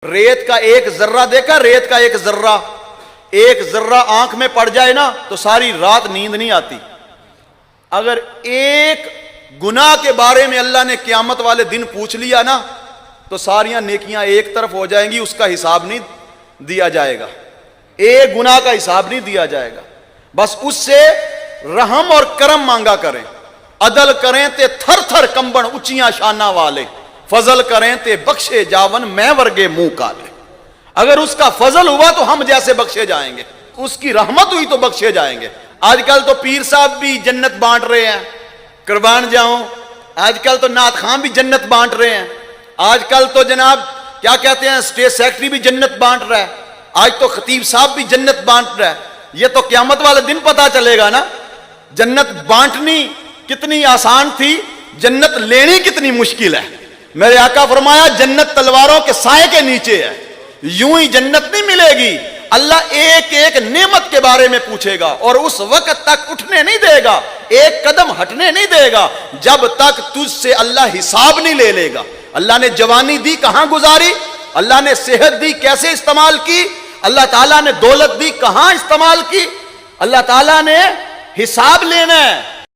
ریت کا ایک ذرہ دیکھا، ریت کا ایک ذرہ آنکھ میں پڑ جائے نا تو ساری رات نیند نہیں آتی۔ اگر ایک گناہ کے بارے میں اللہ نے قیامت والے دن پوچھ لیا نا تو ساریاں نیکیاں ایک طرف ہو جائیں گی، اس کا حساب نہیں دیا جائے گا، ایک گناہ کا حساب نہیں دیا جائے گا۔ بس اس سے رحم اور کرم مانگا کریں، عدل کریں تے تھر تھر کمبن اچیاں شانہ والے، فضل کریں تے بخشے جاون میں ورگے منہ کالے۔ اگر اس کا فضل ہوا تو ہم جیسے بخشے جائیں گے، اس کی رحمت ہوئی تو بخشے جائیں گے۔ آج کل تو پیر صاحب بھی جنت بانٹ رہے ہیں، قربان جاؤں، آج کل تو نعت خان بھی جنت بانٹ رہے ہیں، آج کل تو جناب کیا کہتے ہیں اسٹیٹ سیکرٹری بھی جنت بانٹ رہا ہے، آج تو خطیب صاحب بھی جنت بانٹ رہا ہے۔ یہ تو قیامت والے دن پتا چلے گا نا جنت بانٹنی کتنی آسان تھی، جنت لینی کتنی مشکل ہے۔ میرے آقا فرمایا جنت تلواروں کے سائے کے نیچے ہے، یوں ہی جنت نہیں ملے گی، اللہ ایک ایک نعمت کے بارے میں پوچھے گا اور اس وقت تک اٹھنے نہیں دے گا، ایک قدم ہٹنے نہیں دے گا جب تک تجھ سے اللہ حساب نہیں لے لے گا۔ اللہ نے جوانی دی کہاں گزاری، اللہ نے صحت دی کیسے استعمال کی، اللہ تعالیٰ نے دولت دی کہاں استعمال کی، اللہ تعالیٰ نے حساب لینا ہے۔